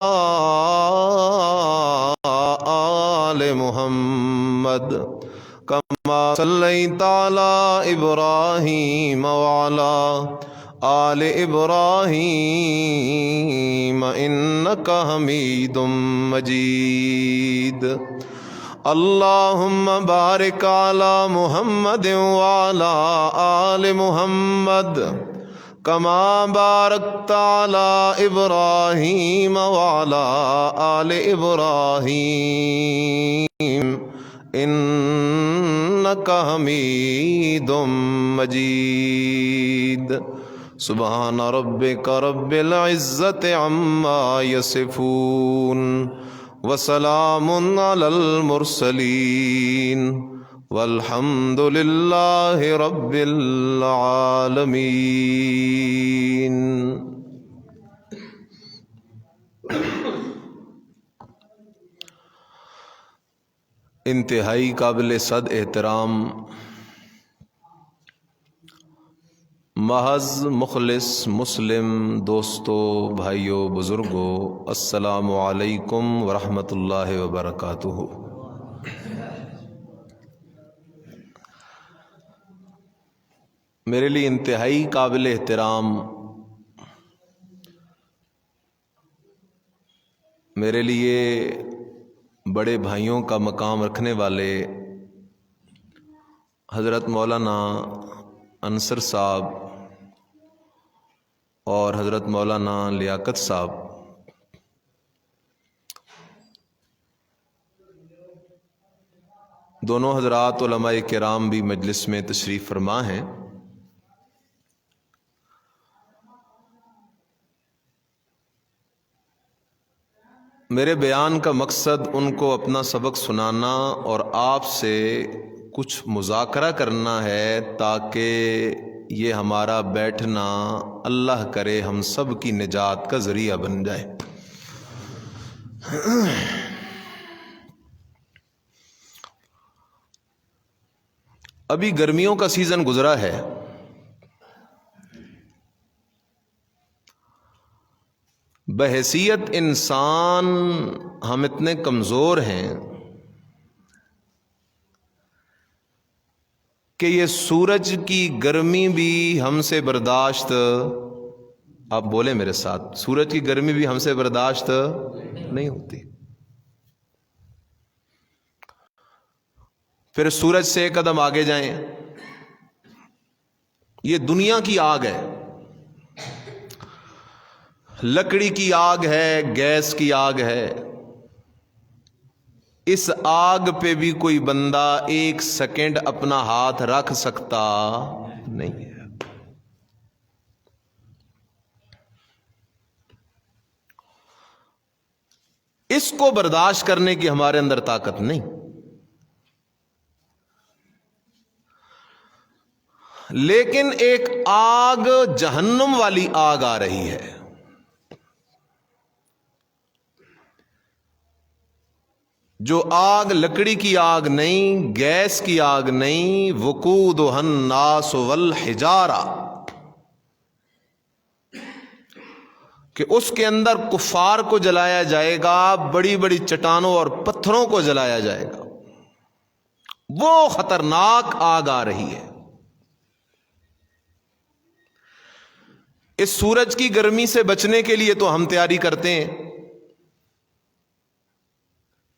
آل محمد كما صليت على إبراهيم وعلى آل إبراهيم إنك حميد مجيد. اللهم بارك على محمد وعلى آل محمد كما باركت على إبراهيم وعلى آل إبراهيم إنك حميد مجيد. سبحان ربك رب العزة عما يصفون وسلام على المرسلين والحمد لله رب العالمين. انتہائی قابل صد احترام محض مخلص مسلم دوستو، بھائیو، بزرگو، السلام علیکم ورحمۃ اللہ وبرکاتہ. میرے لیے انتہائی قابل احترام، میرے لیے بڑے بھائیوں کا مقام رکھنے والے حضرت مولانا انصر صاحب اور حضرت مولانا لیاقت صاحب، دونوں حضرات علماء کرام بھی مجلس میں تشریف فرما ہیں. میرے بیان کا مقصد ان کو اپنا سبق سنانا اور آپ سے کچھ مذاکرہ کرنا ہے تاکہ یہ ہمارا بیٹھنا اللہ کرے ہم سب کی نجات کا ذریعہ بن جائے. ابھی گرمیوں کا سیزن گزرا ہے، بحیثیت انسان ہم اتنے کمزور ہیں کہ یہ سورج کی گرمی بھی ہم سے برداشت، آپ بولیں میرے ساتھ، سورج کی گرمی بھی ہم سے برداشت نہیں ہوتی. پھر سورج سے ایک قدم آگے جائیں، یہ دنیا کی آگ ہے، لکڑی کی آگ ہے، گیس کی آگ ہے. اس آگ پہ بھی کوئی بندہ ایک سیکنڈ اپنا ہاتھ رکھ سکتا نہیں ہے. اس کو برداشت کرنے کی ہمارے اندر طاقت نہیں. لیکن ایک آگ جہنم والی آگ آ رہی ہے. جو آگ لکڑی کی آگ نہیں، گیس کی آگ نہیں، وقودھا الناس والحجارہ، کہ اس کے اندر کفار کو جلایا جائے گا، بڑی بڑی چٹانوں اور پتھروں کو جلایا جائے گا. وہ خطرناک آگ آ رہی ہے. اس سورج کی گرمی سے بچنے کے لیے تو ہم تیاری کرتے ہیں،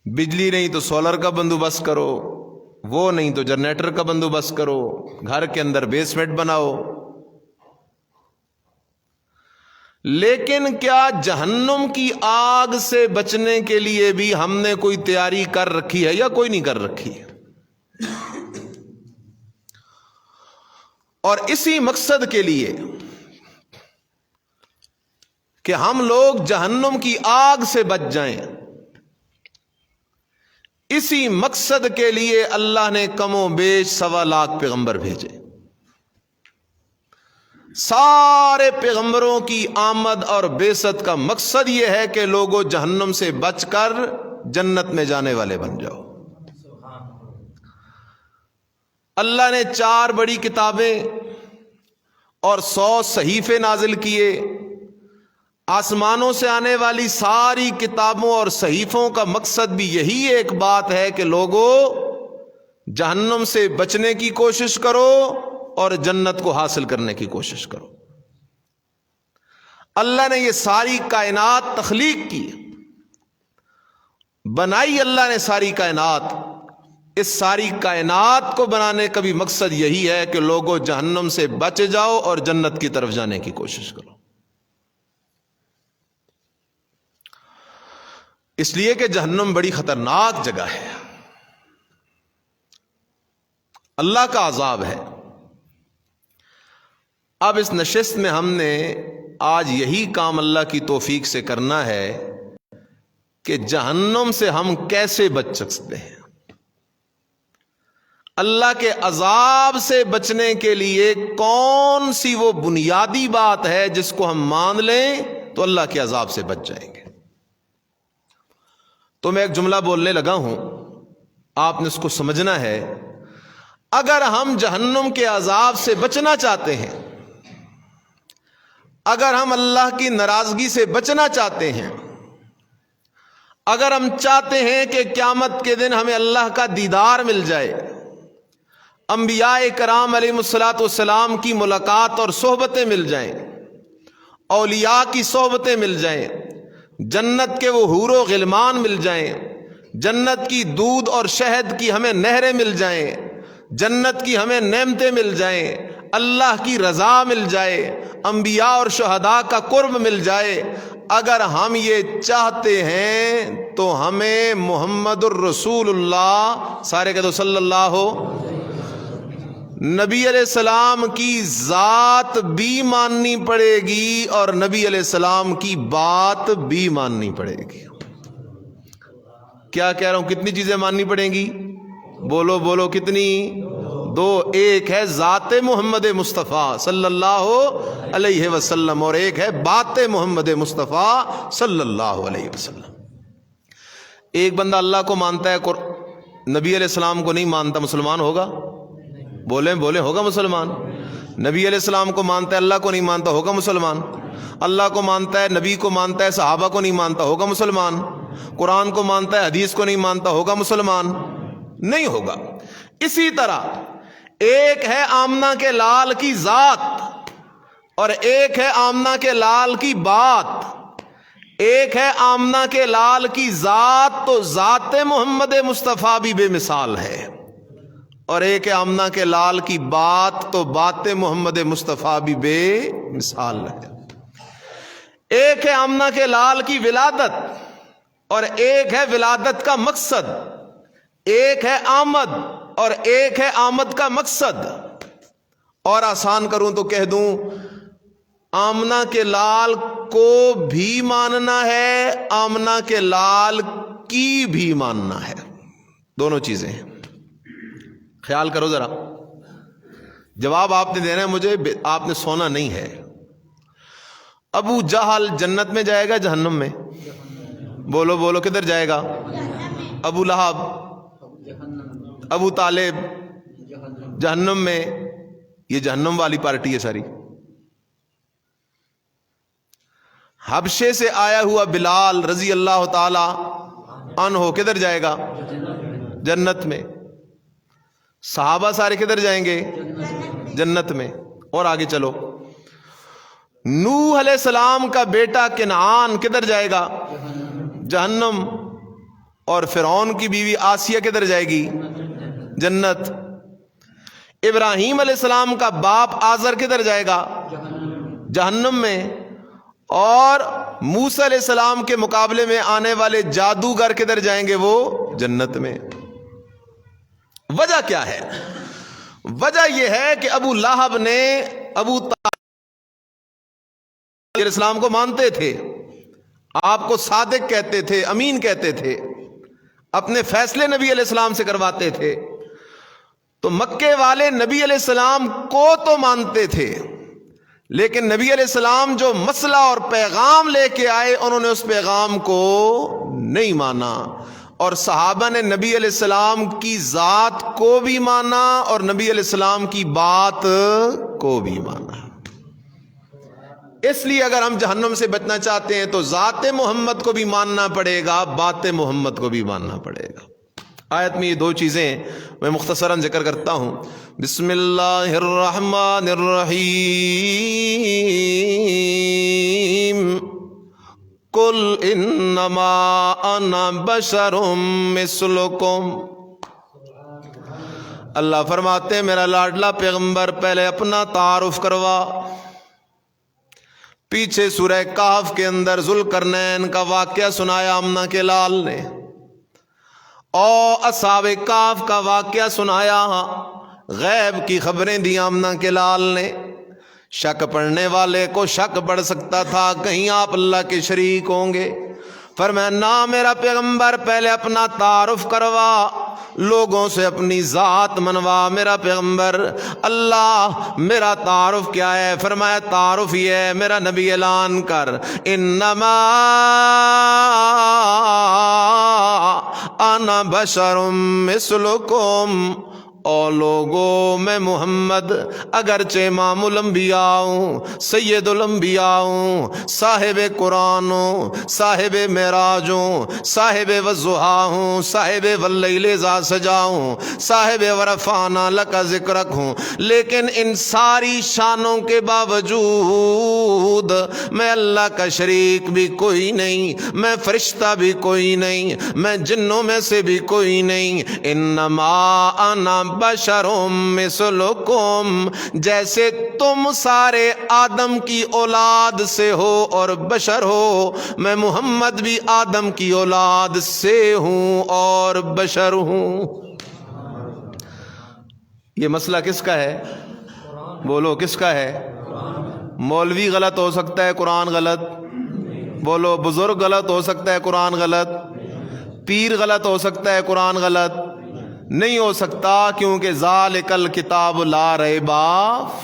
بجلی نہیں تو سولر کا بندوبست کرو، وہ نہیں تو جنریٹر کا بندوبست کرو، گھر کے اندر بیسمنٹ بناؤ. لیکن کیا جہنم کی آگ سے بچنے کے لیے بھی ہم نے کوئی تیاری کر رکھی ہے یا کوئی نہیں کر رکھی ہے؟ اور اسی مقصد کے لیے کہ ہم لوگ جہنم کی آگ سے بچ جائیں، اسی مقصد کے لیے اللہ نے کم و بیش 1.25 لاکھ پیغمبر بھیجے. سارے پیغمبروں کی آمد اور بعثت کا مقصد یہ ہے کہ لوگوں جہنم سے بچ کر جنت میں جانے والے بن جاؤ. اللہ نے 4 بڑی کتابیں اور 100 صحیفے نازل کیے. آسمانوں سے آنے والی ساری کتابوں اور صحیفوں کا مقصد بھی یہی ایک بات ہے کہ لوگوں جہنم سے بچنے کی کوشش کرو اور جنت کو حاصل کرنے کی کوشش کرو۔ اللہ نے یہ ساری کائنات تخلیق کی، بنائی اللہ نے ساری کائنات۔ اس ساری کائنات کو بنانے کا بھی مقصد یہی ہے کہ لوگوں جہنم سے بچ جاؤ اور جنت کی طرف جانے کی کوشش کرو۔ اس لیے کہ جہنم بڑی خطرناک جگہ ہے، اللہ کا عذاب ہے۔ اب اس نشست میں ہم نے آج یہی کام اللہ کی توفیق سے کرنا ہے کہ جہنم سے ہم کیسے بچ سکتے ہیں۔ اللہ کے عذاب سے بچنے کے لیے کون سی وہ بنیادی بات ہے جس کو ہم مان لیں تو اللہ کے عذاب سے بچ جائیں گے۔ تو میں ایک جملہ بولنے لگا ہوں، آپ نے اس کو سمجھنا ہے۔ اگر ہم جہنم کے عذاب سے بچنا چاہتے ہیں، اگر ہم اللہ کی ناراضگی سے بچنا چاہتے ہیں، اگر ہم چاہتے ہیں کہ قیامت کے دن ہمیں اللہ کا دیدار مل جائے، انبیاء کرام علیہ الصلوۃ والسلام کی ملاقات اور صحبتیں مل جائیں، اولیاء کی صحبتیں مل جائیں، جنت کے وہ حور و غلمان مل جائیں، جنت کی دودھ اور شہد کی ہمیں نہریں مل جائیں، جنت کی ہمیں نعمتیں مل جائیں، اللہ کی رضا مل جائے، انبیاء اور شہداء کا قرب مل جائے، اگر ہم یہ چاہتے ہیں تو ہمیں محمد الرسول اللہ، سارے کہہ دو صلی اللہ ہو، نبی علیہ السلام کی ذات بھی ماننی پڑے گی اور نبی علیہ السلام کی بات بھی ماننی پڑے گی۔ کیا کہہ رہا ہوں، کتنی چیزیں ماننی پڑیں گی؟ بولو بولو، کتنی؟ دو۔ ایک ہے ذات محمد مصطفیٰ صلی اللہ علیہ وسلم اور ایک ہے بات محمد مصطفیٰ صلی اللہ علیہ وسلم۔ ایک بندہ اللہ کو مانتا ہے، نبی علیہ السلام کو نہیں مانتا، مسلمان ہوگا؟ بولیں بولیں، ہوگا مسلمان؟ نبی علیہ السلام کو مانتا ہے، اللہ کو نہیں مانتا، ہوگا مسلمان؟ اللہ کو مانتا ہے، نبی کو مانتا ہے، صحابہ کو نہیں مانتا، ہوگا مسلمان؟ قرآن کو مانتا ہے، حدیث کو نہیں مانتا، ہوگا مسلمان؟ نہیں ہوگا۔ اسی طرح ایک ہے آمنہ کے لال کی ذات اور ایک ہے آمنہ کے لال کی بات۔ ایک ہے آمنہ کے لال کی ذات تو ذات محمد مصطفیٰ بھی بے مثال ہے، اور ایک ہے آمنہ کے لال کی بات تو بات محمد مصطفیٰ بھی بے مثال ہے۔ ایک ہے آمنہ کے لال کی ولادت اور ایک ہے ولادت کا مقصد، ایک ہے آمد اور ایک ہے آمد کا مقصد۔ اور آسان کروں تو کہہ دوں، آمنہ کے لال کو بھی ماننا ہے، آمنہ کے لال کی بھی ماننا ہے، دونوں چیزیں ہیں۔ خیال کرو ذرا، جواب آپ نے دینا ہے مجھے، آپ نے سونا نہیں ہے۔ ابو جہل جنت میں جائے گا جہنم میں؟ بولو بولو، کدھر جائے گا؟ ابو لہب، ابو طالب جہنم میں۔ یہ جہنم والی پارٹی ہے ساری۔ حبشے سے آیا ہوا بلال رضی اللہ تعالی عنہ کدھر جائے گا؟ جنت میں۔ صحابہ سارے کدھر جائیں گے؟ جنت میں۔ اور آگے چلو، نوح علیہ السلام کا بیٹا کنعان کدھر جائے گا؟ جہنم۔ اور فرعون کی بیوی آسیہ کدھر جائے گی؟ جنت۔ ابراہیم علیہ السلام کا باپ آزر کدھر جائے گا؟ جہنم میں۔ اور موسیٰ علیہ السلام کے مقابلے میں آنے والے جادوگر کدھر جائیں گے؟ وہ جنت میں۔ وجہ کیا ہے؟ وجہ یہ ہے کہ ابو لہب نے ابو طالب علیہ السلام کو مانتے تھے، آپ کو صادق کہتے تھے، امین کہتے تھے، اپنے فیصلے نبی علیہ السلام سے کرواتے تھے، تو مکے والے نبی علیہ السلام کو تو مانتے تھے، لیکن نبی علیہ السلام جو مسئلہ اور پیغام لے کے آئے انہوں نے اس پیغام کو نہیں مانا۔ اور صحابہ نے نبی علیہ السلام کی ذات کو بھی مانا اور نبی علیہ السلام کی بات کو بھی مانا۔ اس لیے اگر ہم جہنم سے بچنا چاہتے ہیں تو ذات محمد کو بھی ماننا پڑے گا، بات محمد کو بھی ماننا پڑے گا۔ آیت میں یہ دو چیزیں میں مختصراً ذکر کرتا ہوں۔ بسم اللہ الرحمن الرحیم، قل انما انا بشر مثلکم۔ اللہ فرماتے ہیں میرا لاڈلا پیغمبر پہلے اپنا تعارف کروا۔ پیچھے سورہ کہف کے اندر ذوالقرنین کا واقعہ سنایا آمنہ کے لال نے، اور اصحاب کہف کا واقعہ سنایا، غیب کی خبریں دی آمنہ کے لال نے۔ شک پڑھنے والے کو شک پڑ سکتا تھا کہیں آپ اللہ کے شریک ہوں گے۔ فرمایا نہ میرا پیغمبر پہلے اپنا تعارف کروا، لوگوں سے اپنی ذات منوا میرا پیغمبر۔ اللہ میرا تعارف کیا ہے؟ فرمایا تعارف یہ ہے میرا نبی اعلان کر، انما انا بشر مثلکم، او لوگوں میں محمد اگرچہ امام الانبیاء ہوں، سید الانبیاء ہوں، صاحب قرآن ہوں، صاحب معراج ہوں، صاحب والضحیٰ ہوں، صاحب واللیل اذا سجا ہوں، صاحب ورفعنا لک ذکرک ہوں، لیکن ان ساری شانوں کے باوجود میں اللہ کا شریک بھی کوئی نہیں، میں فرشتہ بھی کوئی نہیں، میں جنوں میں سے بھی کوئی نہیں۔ انما انا بشر مثلکم، جیسے تم سارے آدم کی اولاد سے ہو اور بشر ہو، میں محمد بھی آدم کی اولاد سے ہوں اور بشر ہوں۔ یہ مسئلہ کس کا ہے؟ بولو کس کا ہے؟ مولوی غلط ہو سکتا ہے، قرآن غلط؟ بولو بزرگ غلط ہو سکتا ہے، قرآن غلط؟ پیر غلط ہو سکتا ہے، قرآن غلط نہیں ہو سکتا، کیونکہ ذالک الکتاب لا ریب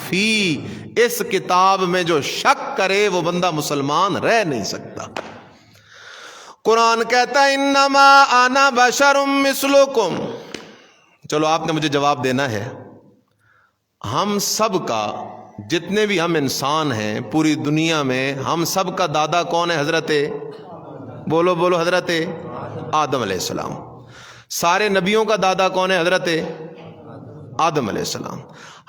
فی، اس کتاب میں جو شک کرے وہ بندہ مسلمان رہ نہیں سکتا۔ قرآن کہتا ہے انما انا بشر مثلکم۔ چلو آپ نے مجھے جواب دینا ہے، ہم سب کا، جتنے بھی ہم انسان ہیں پوری دنیا میں، ہم سب کا دادا کون ہے؟ حضرت بولو بولو حضرت آدم علیہ السلام۔ سارے نبیوں کا دادا کون ہے؟ حضرت آدم علیہ السلام۔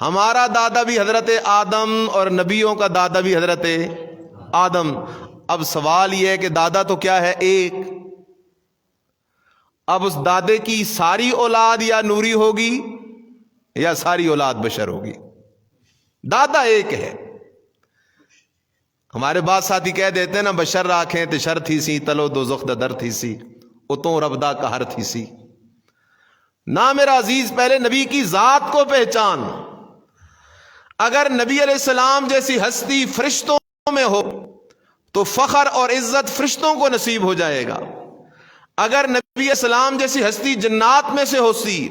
ہمارا دادا بھی حضرت آدم اور نبیوں کا دادا بھی حضرت آدم۔ اب سوال یہ ہے کہ دادا تو کیا ہے؟ ایک۔ اب اس دادے کی ساری اولاد یا نوری ہوگی یا ساری اولاد بشر ہوگی؟ دادا ایک ہے۔ ہمارے بعض ساتھی کہہ دیتے ہیں نا، بشر راکھیں تے شر تھی سی، تلو دوزخ دا در تھی سی، اتوں رب دا قہر تھی سی۔ نہ میرا عزیز، پہلے نبی کی ذات کو پہچان۔ اگر نبی علیہ السلام جیسی ہستی فرشتوں میں ہو تو فخر اور عزت فرشتوں کو نصیب ہو جائے گا۔ اگر نبی علیہ السلام جیسی ہستی جنات میں سے ہوتی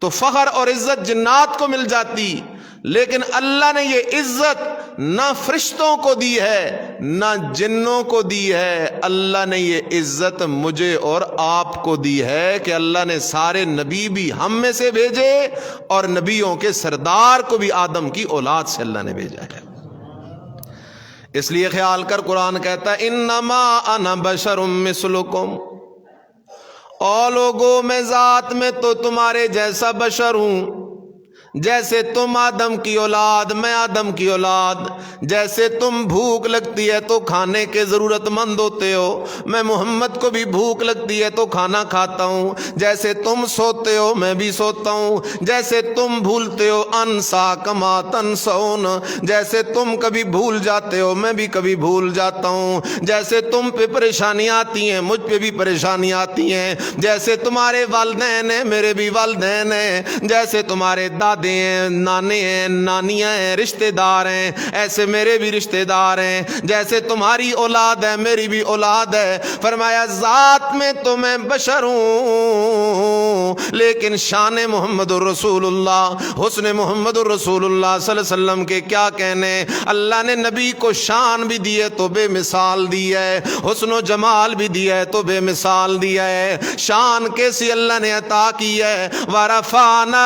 تو فخر اور عزت جنات کو مل جاتی، لیکن اللہ نے یہ عزت نہ فرشتوں کو دی ہے نہ جنوں کو دی ہے، اللہ نے یہ عزت مجھے اور آپ کو دی ہے کہ اللہ نے سارے نبی بھی ہم میں سے بھیجے اور نبیوں کے سردار کو بھی آدم کی اولاد سے اللہ نے بھیجا ہے۔ اس لیے خیال کر، قرآن کہتا ہے انما انا بشر مثلکم، او لوگوں میں ذات میں تو تمہارے جیسا بشر ہوں، جیسے تم آدم کی اولاد میں آدم کی اولاد، جیسے تم بھوک لگتی ہے تو کھانے کے ضرورت مند ہوتے ہو، میں محمد کو بھی بھوک لگتی ہے تو کھانا کھاتا ہوں، جیسے تم سوتے ہو میں بھی سوتا ہوں، جیسے تم بھولتے ہو انسا کما تنسون، جیسے تم کبھی بھول جاتے ہو میں بھی کبھی بھول جاتا ہوں، جیسے تم پہ پریشانیاں آتی ہیں مجھ پہ بھی پریشانیاں آتی ہیں، جیسے تمہارے والدین ہیں میرے بھی والدین ہیں، جیسے تمہارے دادے ہیں، نانے ہیں، نانیاں ہیں، رشتہ دار ہیں، ایسے میرے بھی رشتہ دار ہیں، جیسے تمہاری اولاد ہے میری بھی اولاد ہے۔ فرمایا ذات میں تو میں بشر ہوں ہوں، لیکن شان محمد الرسول اللہ، حسن محمد الرسول اللہ صلی اللہ علیہ وسلم کے کیا کہنے۔ اللہ نے نبی کو شان بھی دی ہے تو بے مثال دی ہے، حسن و جمال بھی دیا ہے تو بے مثال دیا ہے۔ شان کیسی اللہ نے عطا کی ہے، وَرَفَعْنَا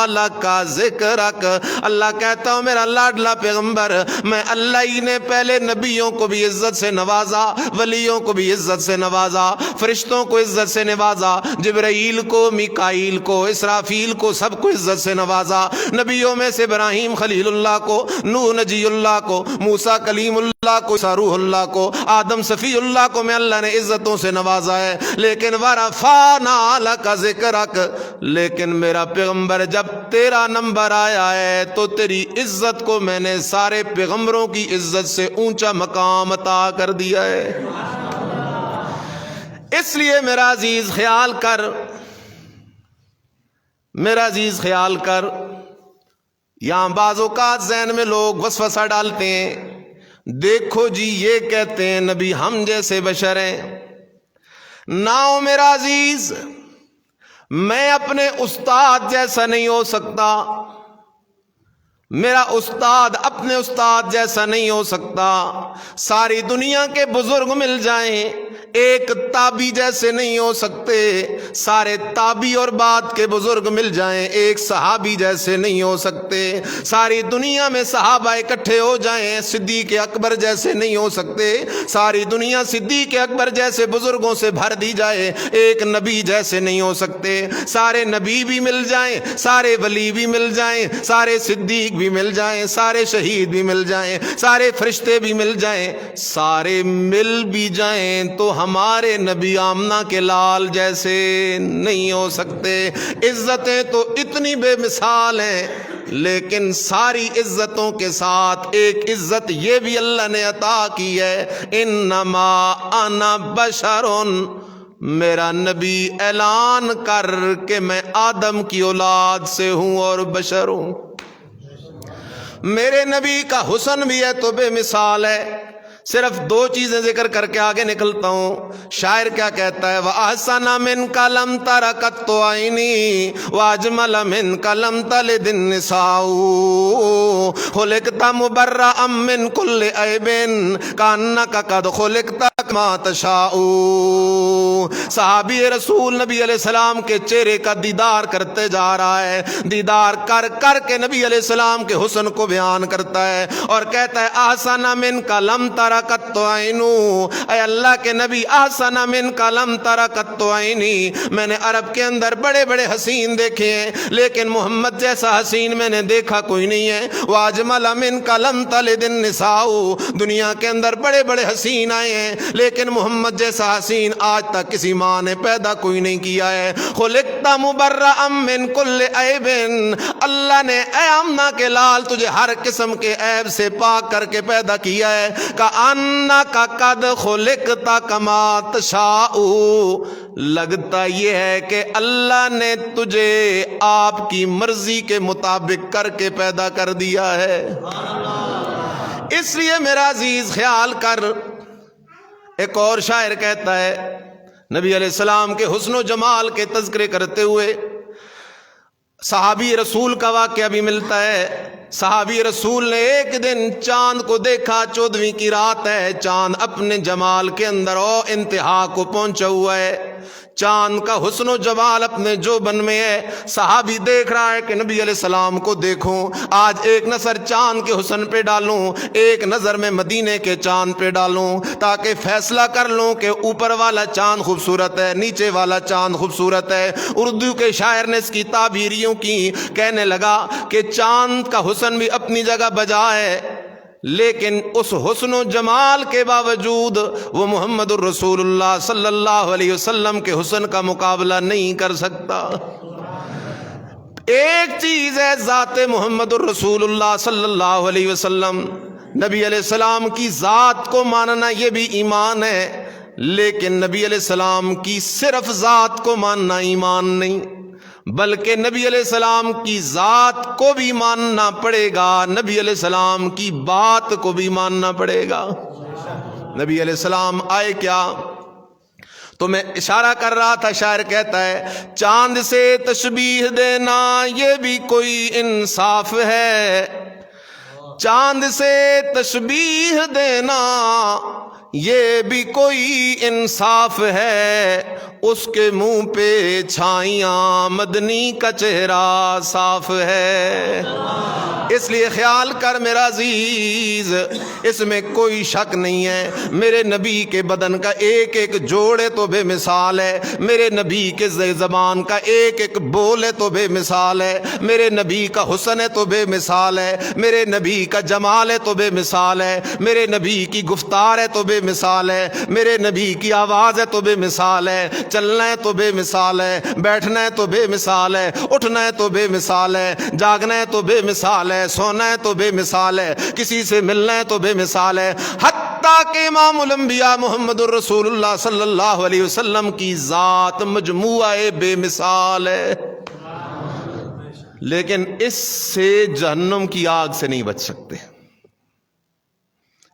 لَكَ ذِكْرَكَ، اللہ کہتا ہوں میرا لاڈلا پیغمبر، میں اللہ ہی نے پہلے نبیوں کو بھی عزت سے نوازا، ولیوں کو بھی عزت سے نوازا، فرشتوں کو عزت سے نوازا، جبرائیل کو، میکائیل کو، اسرافیل کو، سب کو عزت سے نوازا۔ نبیوں میں سے ابراہیم خلیل اللہ کو، نوح نجی اللہ کو، موسیٰ کلیم اللہ کو، عیسیٰ روح اللہ کو، آدم صفی اللہ کو میں اللہ نے عزتوں سے نوازا ہے۔ لیکن وَرَفَعْنَا لَكَ ذِكْرَكَ، لیکن میرا پیغمبر جب تیرا نمبر آیا ہے تو تیری عزت کو میں نے سارے پیغمبروں کی عزت سے اونچا مقام عطا کر دیا ہے۔ اس لیے میرا عزیز خیال کر، میرا عزیز خیال کر، یہاں بعض اوقات ذہن میں لوگ وسوسہ ڈالتے ہیں، دیکھو جی یہ کہتے ہیں نبی ہم جیسے بشر ہیں۔ ناؤ میرا عزیز، میں اپنے استاد جیسا نہیں ہو سکتا، میرا استاد اپنے استاد جیسا نہیں ہو سکتا۔ ساری دنیا کے بزرگ مل جائیں ایک تابی جیسے نہیں ہو سکتے، سارے تابی اور بعد کے بزرگ مل جائیں ایک صحابی جیسے نہیں ہو سکتے، ساری دنیا میں صحابہ اکٹھے ہو جائیں صدیق اکبر جیسے نہیں ہو سکتے، ساری دنیا صدیق اکبر جیسے بزرگوں سے بھر دی جائے ایک نبی جیسے نہیں ہو سکتے۔ سارے نبی بھی مل جائیں، سارے ولی بھی مل جائیں، سارے صدیق بھی مل جائیں، سارے شہید بھی مل جائیں، سارے فرشتے بھی مل جائیں، سارے مل بھی جائیں تو ہمارے نبی آمنہ کے لال جیسے نہیں ہو سکتے۔ عزتیں تو اتنی بے مثال ہیں، لیکن ساری عزتوں کے ساتھ ایک عزت یہ بھی اللہ نے عطا کی ہے، انما انا بشر، میرا نبی اعلان کر کہ میں آدم کی اولاد سے ہوں اور بشر ہوں۔ میرے نبی کا حسن بھی ہے تو بے مثال ہے۔ صرف دو چیزیں ذکر کر کے آگے نکلتا ہوں۔ شاعر کیا کہتا ہے، وَأَحْسَنَ مِنْكَ لَمْ تَرَ قَطُّ عَيْنِي وَأَجْمَلَ مِنْكَ لَمْ تَلِدِ النِّسَاءُ خُلِقْتَ مُبَرَّأً مِنْ كُلِّ عَيْبٍ كَأَنَّكَ قَدْ خُلِقْتَ كَمَا تَشَاءُ۔ صحابی رسول نبی علیہ السلام کے چہرے کا دیدار کرتے جا رہا ہے، دیدار کر کر کے نبی علیہ السلام کے حسن کو بیان کرتا ہے اور کہتا ہے احسن منک لم تر قط عینو، اے اللہ کے نبی احسن منک لم تر قط عینی، میں نے عرب کے اندر بڑے بڑے حسین دیکھے ہیں لیکن محمد جیسا حسین میں نے دیکھا کوئی نہیں ہے۔ واجمل منک لم تلد النساء، دنیا کے اندر بڑے بڑے حسین آئے ہیں لیکن محمد جیسا حسین آج تک کسی ماں نے پیدا کوئی نہیں کیا ہے۔ خلقت مبرأ من کل عیب، اللہ نے اے آمنہ کے لال تجھے ہر قسم کے عیب سے پاک کر کے پیدا کیا ہے۔ کأنک قد خلقت کما تشاء، لگتا یہ ہے کہ اللہ نے تجھے آپ کی مرضی کے مطابق کر کے پیدا کر دیا ہے۔ اس لیے میرا عزیز خیال کر، ایک اور شاعر کہتا ہے نبی علیہ السلام کے حسن و جمال کے تذکرے کرتے ہوئے صحابی رسول کا واقعہ بھی ملتا ہے۔ صحابی رسول نے ایک دن چاند کو دیکھا، 14ویں کی رات ہے، چاند اپنے جمال کے اندر اور انتہا کو پہنچا ہوا ہے، چاند کا حسن و جمال اپنے جوبن میں ہے۔ صحابی دیکھ رہا ہے کہ نبی علیہ السلام کو دیکھوں، آج ایک نظر چاند کے حسن پہ ڈالوں، ایک نظر میں مدینے کے چاند پہ ڈالوں تاکہ فیصلہ کر لوں کہ اوپر والا چاند خوبصورت ہے نیچے والا چاند خوبصورت ہے۔ اردو کے شاعر نے اس کی تعبیریوں کی، کہنے لگا کہ چاند کا حسن بھی اپنی جگہ بجا ہے لیکن اس حسن و جمال کے باوجود وہ محمد الرسول اللہ صلی اللہ علیہ وسلم کے حسن کا مقابلہ نہیں کر سکتا۔ ایک چیز ہے ذات محمد الرسول اللہ صلی اللہ علیہ وسلم، نبی علیہ السلام کی ذات کو ماننا یہ بھی ایمان ہے، لیکن نبی علیہ السلام کی صرف ذات کو ماننا ایمان نہیں، بلکہ نبی علیہ السلام کی ذات کو بھی ماننا پڑے گا، نبی علیہ السلام کی بات کو بھی ماننا پڑے گا۔ نبی علیہ السلام آئے کیا تو میں اشارہ کر رہا تھا، شاعر کہتا ہے چاند سے تشبیہ دینا یہ بھی کوئی انصاف ہے، چاند سے تشبیہ دینا یہ بھی کوئی انصاف ہے، اس کے منہ پہ چھائیاں مدنی کا چہرہ صاف ہے۔ اس لیے خیال کر میرا عزیز، اس میں کوئی شک نہیں ہے، میرے نبی کے بدن کا ایک ایک جوڑے تو بے مثال ہے، میرے نبی کے زبان کا ایک ایک بول ہے تو بے مثال ہے، میرے نبی کا حسن ہے تو بے مثال ہے، میرے نبی کا جمال ہے تو بے مثال ہے، میرے نبی کی گفتار ہے تو بے مثال ہے، میرے نبی کی آواز ہے تو بے مثال ہے، چلنا ہے تو بے مثال ہے، بیٹھنا ہے تو بے مثال ہے، اٹھنا ہے تو بے مثال ہے، جاگنا ہے تو بے مثال ہے، سونا ہے تو بے مثال ہے، کسی سے ملنا ہے تو بے مثال ہے، حتیٰ کہ امام الانبیاء محمد الرسول اللہ صلی اللہ علیہ وسلم کی ذات مجموعہ بے مثال ہے۔ لیکن اس سے جہنم کی آگ سے نہیں بچ سکتے۔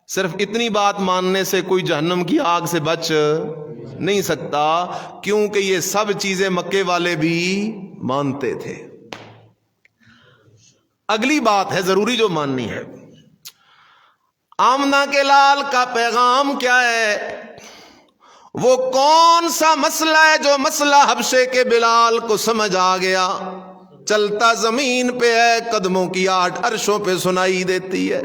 صرف اتنی بات ماننے سے کوئی جہنم کی آگ سے بچ نہیں سکتا، کیونکہ یہ سب چیزیں مکے والے بھی مانتے تھے۔ اگلی بات ہے ضروری جو ماننی ہے، آمنہ کے لال کا پیغام کیا ہے؟ وہ کون سا مسئلہ ہے جو مسئلہ حبشے کے بلال کو سمجھ آ گیا؟ چلتا زمین پہ ہے، قدموں کی آٹ عرشوں پہ سنائی دیتی ہے۔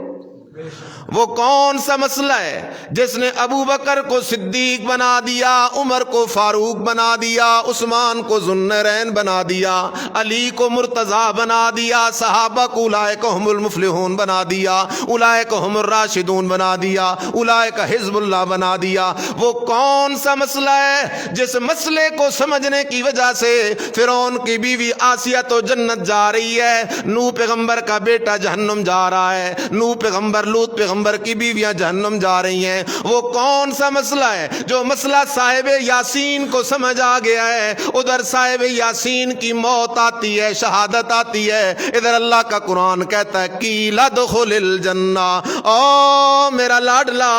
وہ کون سا مسئلہ ہے جس نے ابو بکر کو صدیق بنا دیا، عمر کو فاروق بنا دیا، عثمان کو ذوالنورین بنا دیا، علی کو مرتضیٰ بنا دیا، صحابہ کو اولئک هم المفلحون بنا دیا، اولئک هم الراشدون بنا دیا، اولئک حزب اللہ بنا دیا؟ وہ کون سا مسئلہ ہے جس مسئلے کو سمجھنے کی وجہ سے فرعون کی بیوی آسیہ تو جنت جا رہی ہے، نوح پیغمبر کا بیٹا جہنم جا رہا ہے، نوح پیغمبر، لوط پیغمبر کی بیویاں جہنم جا رہی ہیں؟ وہ کون سا مسئلہ ہے جو مسئلہ صاحب یاسین کو سمجھ آ گیا ہے؟ ادھر صاحب یاسین کی موت آتی ہے، شہادت آتی ہے، ادھر اللہ کا قرآن کہتا ہے قیل ادخل الجنہ، او میرا لاڈلا،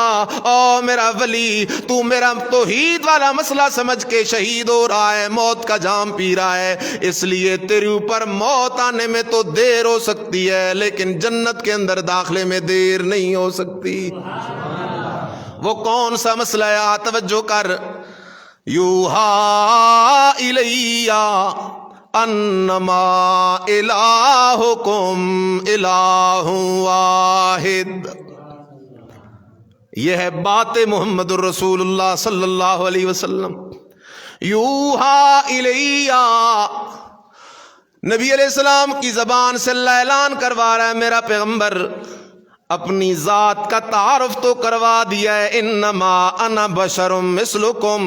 او میرا ولی، تو میرا توحید والا مسئلہ سمجھ کے شہید ہو رہا ہے، موت کا جام پی رہا ہے، اس لیے تیرے اوپر موت آنے میں تو دیر ہو سکتی ہے لیکن جنت کے اندر داخلے میں دیر نہیں ہو سکتی۔ وہ کون سا مسئلہ ہے؟ توجہ کر، یوحا الیہ انما الہکم الہ واحد، یہ ہے بات محمد الرسول اللہ صلی اللہ علیہ وسلم۔ یوحا الیہ، نبی علیہ السلام کی زبان سے اللہ اعلان کروا رہا ہے، میرا پیغمبر اپنی ذات کا تعارف تو کروا دیا ہے، انما انا بشر مثلکم،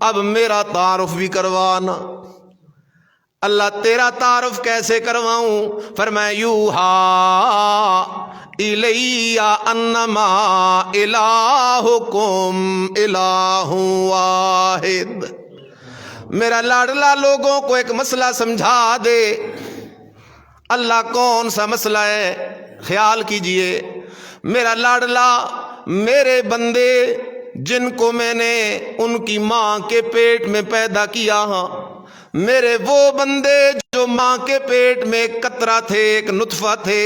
اب میرا تعارف بھی کروانا۔ اللہ تیرا تعارف کیسے کرواؤں؟ فرمایا یوحا الیہ انما الہکم الہ واحد، میرا لاڈلا لوگوں کو ایک مسئلہ سمجھا دے۔ اللہ کون سا مسئلہ ہے؟ خیال کیجئے، میرا لاڈلا، میرے بندے جن کو میں نے ان کی ماں کے پیٹ میں پیدا کیا ہاں، میرے وہ بندے جو ماں کے پیٹ میں ایک قطرہ تھے، ایک نطفہ تھے،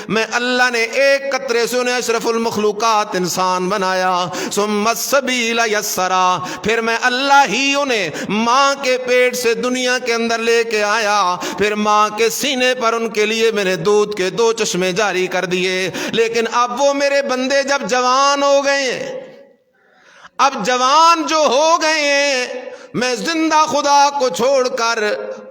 میں اللہ نے ایک قطرے سے انہیں اشرف المخلوقات انسان بنایا، ثم السبیل یسرا، پھر میں اللہ ہی انہیں ماں کے پیٹ سے دنیا کے اندر لے کے آیا، پھر ماں کے سینے پر ان کے لیے میں نے دودھ کے 2 چشمے جاری کر دیے۔ لیکن اب وہ میرے بندے جب جوان ہو گئے ہیں، اب جوان جو ہو گئے ہیں، میں زندہ خدا کو چھوڑ کر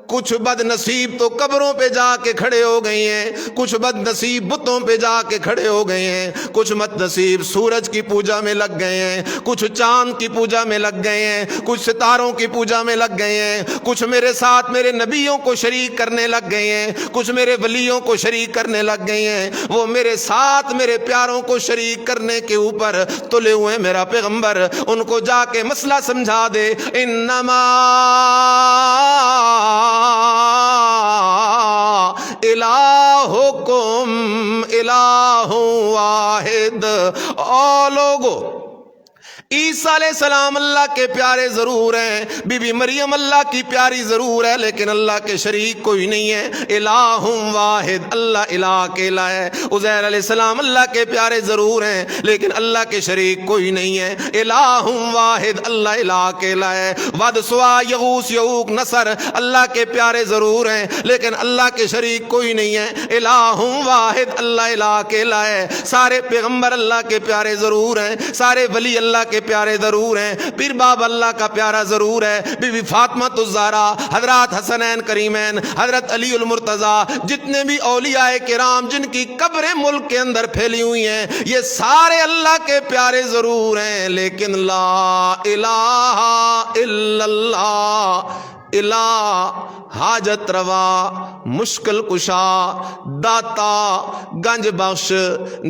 کچھ بد نصیب تو قبروں پہ جا کے کھڑے ہو گئے ہیں، کچھ بد نصیب بتوں پہ جا کے کھڑے ہو گئے ہیں، کچھ بد نصیب سورج کی پوجا میں لگ گئے ہیں، کچھ چاند کی پوجا میں لگ گئے ہیں، کچھ ستاروں کی پوجا میں لگ گئے ہیں، کچھ میرے ساتھ میرے نبیوں کو شریک کرنے لگ گئے ہیں، کچھ میرے ولیوں کو شریک کرنے لگ گئے ہیں۔ وہ میرے ساتھ میرے پیاروں کو شریک کرنے کے اوپر تلے ہوئے میرا پیغمبر، ان کو جا کے مسئلہ سمجھا دے، انما الہکم الہ واحد، او لوگو عیسیٰ علیہ السلام اللہ کے پیارے ضرور ہیں، بی بی مریم اللہ کی پیاری ضرور ہے، لیکن اللہ کے شریک کوئی نہیں ہے۔ الہ واحد، اللہ الہ اکیلا ہے۔ عزیر علیہ السلام اللہ کے پیارے ضرور ہیں، لیکن اللہ کے شریک کوئی نہیں ہے۔ الہ واحد، اللہ الہ اکیلا ہے۔ ود سوا یغوث یعوق نصر اللہ کے پیارے ضرور ہیں، لیکن اللہ کے شریک کوئی نہیں ہے۔ الہ واحد، اللہ الہ اکیلا ہے۔ سارے پیغمبر اللہ کے پیارے ضرور ہیں، سارے ولی اللہ کے پیارے ضرور ہیں، پیر باب اللہ کا پیارا ضرور ہے، بی بی فاطمہ الزہرا، حضرات حسنین کریمین، حضرت علی المرتضی، جتنے بھی اولیاء کرام جن کی قبریں ملک کے اندر پھیلی ہوئی ہیں، یہ سارے اللہ کے پیارے ضرور ہیں، لیکن لا الہ الا اللہ، الہ حاجت روا، مشکل کشا، داتا، گنج بخش،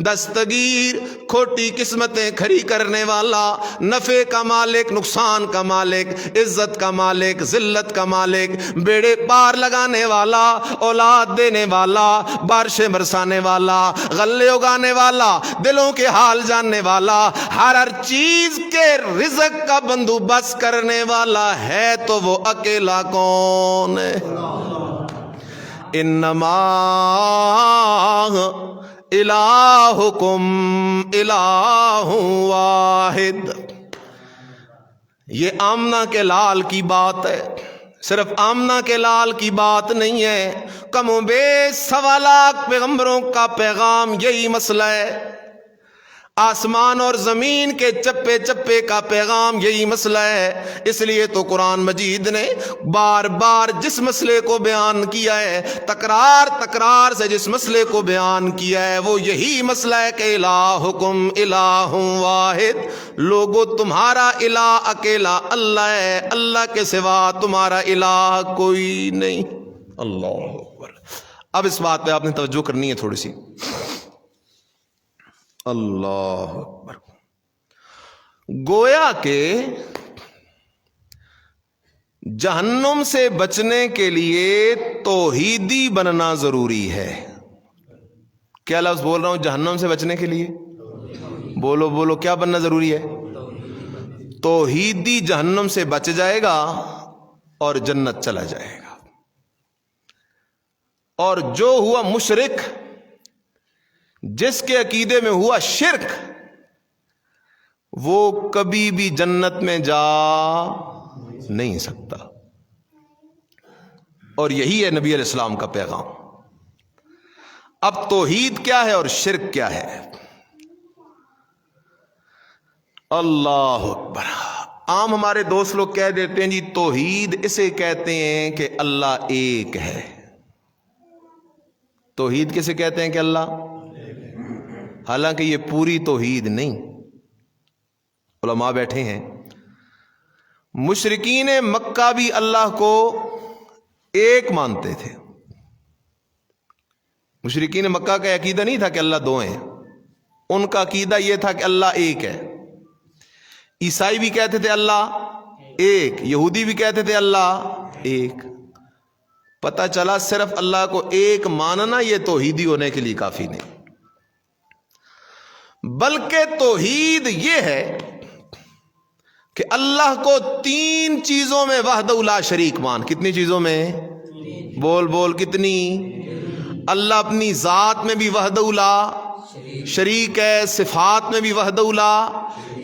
دستگیر، کھوٹی قسمتیں کھڑی کرنے والا، نفع کا مالک، نقصان کا مالک، عزت کا مالک، ذلت کا مالک، بیڑے پار لگانے والا، اولاد دینے والا، بارشیں برسانے والا، غلے اگانے والا، دلوں کے حال جاننے والا، ہر چیز کے رزق کا بندوبست کرنے والا ہے تو وہ اکیلا کون ہے؟ انما الہکم الہ واحد۔ یہ آمنہ کے لال کی بات ہے، صرف آمنہ کے لال کی بات نہیں ہے، کم و بیش 1.25 لاکھ پیغمبروں کا پیغام یہی مسئلہ ہے، آسمان اور زمین کے چپے چپے کا پیغام یہی مسئلہ ہے۔ اس لیے تو قرآن مجید نے بار بار جس مسئلے کو بیان کیا ہے، تکرار سے جس مسئلے کو بیان کیا ہے، وہ یہی مسئلہ ہے کہ الہکم الہ واحد، لوگو تمہارا الہ اکیلا اللہ ہے، اللہ کے سوا تمہارا الہ کوئی نہیں۔ اللہ اکبر۔ اب اس بات پہ آپ نے توجہ کرنی ہے تھوڑی سی۔ اللہ اکبر۔ گویا کہ جہنم سے بچنے کے لیے توحیدی بننا ضروری ہے۔ کیا لفظ بول رہا ہوں؟ جہنم سے بچنے کے لیے بولو بولو، کیا بننا ضروری ہے؟ توحیدی جہنم سے بچ جائے گا اور جنت چلا جائے گا۔ اور جو ہوا مشرک، جس کے عقیدے میں ہوا شرک، وہ کبھی بھی جنت میں جا نہیں سکتا۔ اور یہی ہے نبی علیہ السلام کا پیغام۔ اب توحید کیا ہے اور شرک کیا ہے؟ اللہ اکبر۔ عام ہمارے دوست لوگ کہہ دیتے ہیں جی توحید اسے کہتے ہیں کہ اللہ ایک ہے۔ توحید کسے کہتے ہیں کہ اللہ، حالانکہ یہ پوری توحید نہیں۔ علماء بیٹھے ہیں، مشرکین مکہ بھی اللہ کو ایک مانتے تھے۔ مشرکین مکہ کا عقیدہ نہیں تھا کہ اللہ دو ہیں، ان کا عقیدہ یہ تھا کہ اللہ ایک ہے۔ عیسائی بھی کہتے تھے اللہ ایک، یہودی بھی کہتے تھے اللہ ایک۔ پتہ چلا صرف اللہ کو ایک ماننا یہ توحیدی ہونے کے لیے کافی نہیں، بلکہ توحید یہ ہے کہ اللہ کو 3 چیزوں میں وحدہ لا شریک مان۔ کتنی چیزوں میں؟ بول بول کتنی؟ اللہ اپنی ذات میں بھی وحدہ لا شریک ہے، صفات میں بھی وحدہ لا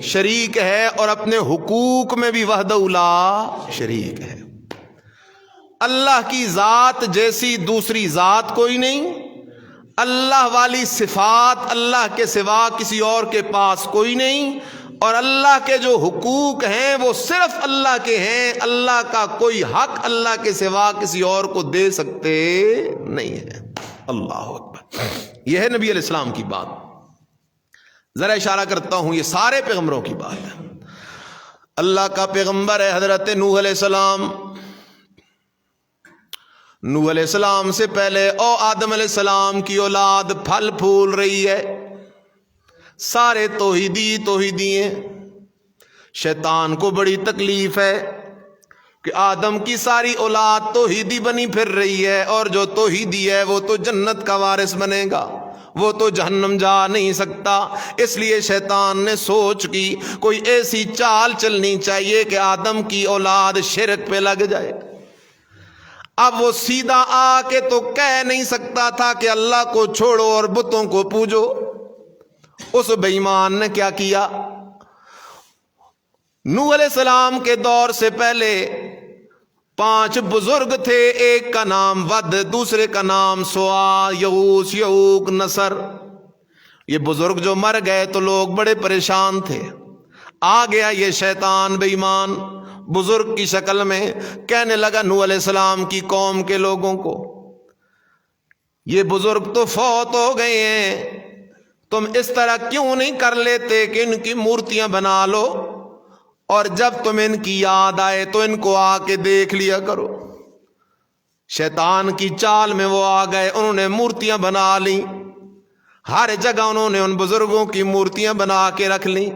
شریک ہے، اور اپنے حقوق میں بھی وحدہ لا شریک ہے۔ اللہ کی ذات جیسی دوسری ذات کوئی نہیں، اللہ والی صفات اللہ کے سوا کسی اور کے پاس کوئی نہیں، اور اللہ کے جو حقوق ہیں وہ صرف اللہ کے ہیں۔ اللہ کا کوئی حق اللہ کے سوا کسی اور کو دے سکتے نہیں ہے۔ اللہ اکبر۔ یہ ہے نبی علیہ السلام کی بات۔ ذرا اشارہ کرتا ہوں، یہ سارے پیغمبروں کی بات ہے۔ اللہ کا پیغمبر ہے حضرت نوح علیہ السلام۔ نوح علیہ السلام سے پہلے آدم علیہ السلام کی اولاد پھل پھول رہی ہے، سارے توحیدی ہیں۔ شیطان کو بڑی تکلیف ہے کہ آدم کی ساری اولاد توحیدی بنی پھر رہی ہے، اور جو توحیدی ہے وہ تو جنت کا وارث بنے گا، وہ تو جہنم جا نہیں سکتا۔ اس لیے شیطان نے سوچ کی کوئی ایسی چال چلنی چاہیے کہ آدم کی اولاد شرک پہ لگ جائے۔ اب وہ سیدھا آ کے تو کہہ نہیں سکتا تھا کہ اللہ کو چھوڑو اور بتوں کو پوجو۔ اس بے ایمان نے کیا کیا؟ نوح علیہ السلام کے دور سے پہلے 5 بزرگ تھے، ایک کا نام ود، دوسرے کا نام سوا، یغوث، یعوق، نصر۔ یہ بزرگ جو مر گئے تو لوگ بڑے پریشان تھے۔ آ گیا یہ شیطان بے ایمان بزرگ کی شکل میں، کہنے لگا نوح علیہ السلام کی قوم کے لوگوں کو، یہ بزرگ تو فوت ہو گئے ہیں، تم اس طرح کیوں نہیں کر لیتے کہ ان کی مورتیاں بنا لو، اور جب تم ان کی یاد آئے تو ان کو آ کے دیکھ لیا کرو۔ شیطان کی چال میں وہ آ گئے، انہوں نے مورتیاں بنا لیں، ہر جگہ انہوں نے ان بزرگوں کی مورتیاں بنا کے رکھ لیں۔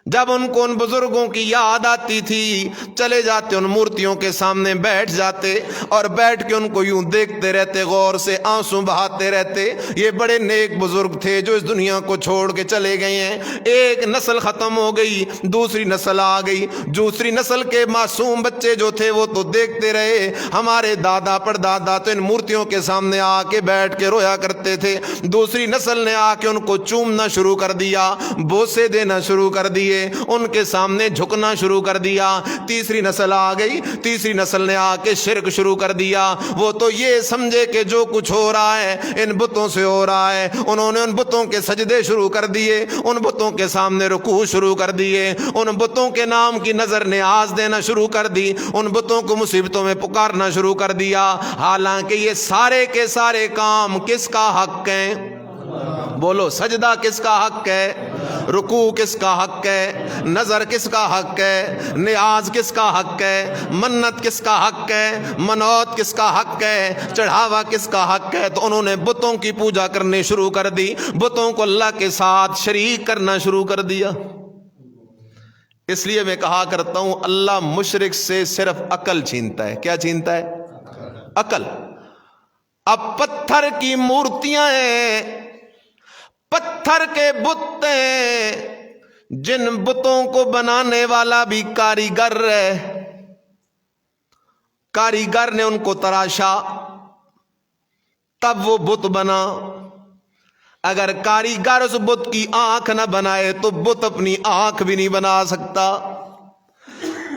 جب ان کو ان بزرگوں کی یاد آتی تھی چلے جاتے ان مورتیوں کے سامنے بیٹھ جاتے اور بیٹھ کے ان کو یوں دیکھتے رہتے، غور سے آنسو بہاتے رہتے۔ یہ بڑے نیک بزرگ تھے جو اس دنیا کو چھوڑ کے چلے گئے ہیں۔ ایک نسل ختم ہو گئی، دوسری نسل آ گئی، دوسری نسل کے معصوم بچے جو تھے وہ تو دیکھتے رہے، ہمارے دادا پردادا تو ان مورتیوں کے سامنے آ کے بیٹھ کے رویا کرتے تھے۔ دوسری نسل نے آ کے ان کو چومنا شروع کر دیا، بوسے دینا شروع کر دیے، ان کے سامنے جھکنا شروع کر دیا۔ تیسری نسل آ گئی، تیسری نسل نے آ کے شرک شروع کر دیا۔ وہ تو یہ سمجھے کہ جو کچھ ہو رہا ہے ان بتوں سے ہو رہا ہے، انہوں نے ان بتوں کے سجدے شروع کر دیے، ان بتوں کے سامنے رکوع شروع کر دیے، ان بتوں کے نام کی نظر نیاز دینا شروع کر دی، ان بتوں کو مصیبتوں میں پکارنا شروع کر دیا۔ حالانکہ یہ سارے کے سارے کام کس کا حق ہیں؟ بولو، سجدہ کس کا حق ہے؟ رکوع کس کا حق ہے؟ نظر کس کا حق ہے؟ نیاز کس کا حق ہے؟ منت کس کا حق ہے؟ منوت کس کا حق ہے؟ چڑھاوا کس کا حق ہے؟ تو انہوں نے بتوں کی پوجا کرنے شروع کر دی، بتوں کو اللہ کے ساتھ شریک کرنا شروع کر دیا۔ اس لیے میں کہا کرتا ہوں اللہ مشرک سے صرف عقل چھینتا ہے۔ کیا چھینتا ہے؟ عقل۔ اب پتھر کی مورتیاں ہیں، پتھر کے بت ہیں، جن بتوں کو بنانے والا بھی کاریگر ہے، کاریگر نے ان کو تراشا تب وہ بت بنا۔ اگر کاریگر اس بت کی آنکھ نہ بنائے تو بت اپنی آنکھ بھی نہیں بنا سکتا،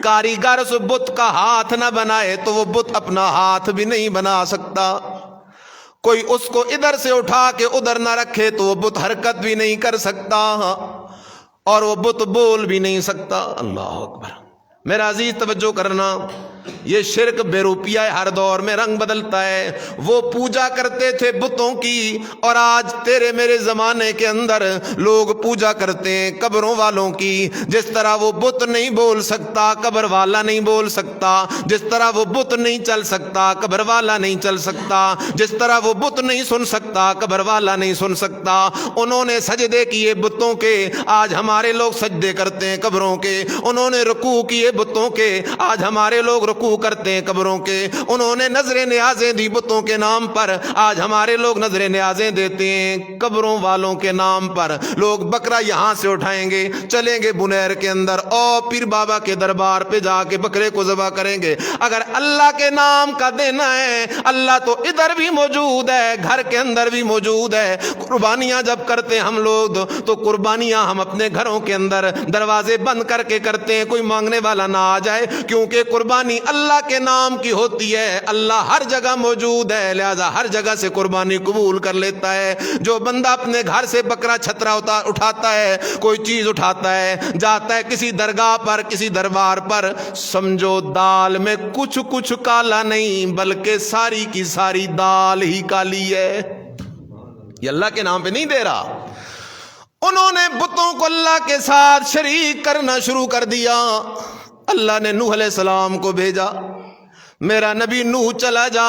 کاریگر اس بت کا ہاتھ نہ بنائے تو وہ بت اپنا ہاتھ بھی نہیں بنا سکتا، کوئی اس کو ادھر سے اٹھا کے ادھر نہ رکھے تو وہ بت حرکت بھی نہیں کر سکتا اور وہ بت بول بھی نہیں سکتا۔ اللہ اکبر۔ میرا عزیز توجہ کرنا، یہ شرک بے روپیہ ہر دور میں رنگ بدلتا ہے۔ وہ پوجا کرتے تھے بتوں کی، اور آج تیرے میرے زمانے کے اندر لوگ پوجا کرتے ہیں قبروں والوں کی۔ جس طرح وہ بت نہیں بول سکتا قبر والا نہیں بول سکتا، جس طرح وہ بت نہیں چل سکتا قبر والا نہیں چل سکتا، جس طرح وہ بت نہیں سن سکتا قبر والا نہیں سن سکتا۔ انہوں نے سجدے کیے بتوں کے، آج ہمارے لوگ سجدے کرتے ہیں قبروں کے۔ انہوں نے رکوع کیے بتوں کے، آج ہمارے لوگ رکوع کرتے ہیں قبروں کے۔ انہوں نے نظریں نیازیں دی بتوں کے نام پر، آج ہمارے لوگ نظریں نیازیں دیتے ہیں قبروں والوں کے نام پر۔ لوگ بکرا یہاں سے اٹھائیں گے، چلیں گے بنیر کے اندر اور پیر بابا کے دربار پہ جا کے بکرے کو ذبح کریں گے۔ اگر اللہ کے نام کا دینا ہے، اللہ تو ادھر بھی موجود ہے، گھر کے اندر بھی موجود ہے۔ قربانیاں جب کرتے ہم لوگ تو قربانیاں ہم اپنے گھروں کے اندر دروازے بند کر کے کرتے ہیں، کوئی مانگنے والا نہ آ جائے، کیونکہ قربانی اللہ کے نام کی ہوتی ہے۔ اللہ ہر جگہ موجود ہے، لہذا ہر جگہ سے قربانی قبول کر لیتا ہے۔ جو بندہ اپنے گھر سے بکرا چھترا اٹھاتا ہے، کوئی چیز اٹھاتا ہے، جاتا ہے کسی درگاہ پر کسی دربار پر، سمجھو دال میں کچھ کالا نہیں بلکہ ساری کی ساری دال ہی کالی ہے، یہ اللہ کے نام پہ نہیں دے رہا۔ انہوں نے بتوں کو اللہ کے ساتھ شریک کرنا شروع کر دیا۔ اللہ نے نوح علیہ السلام کو بھیجا، میرا نبی نوح چلا جا،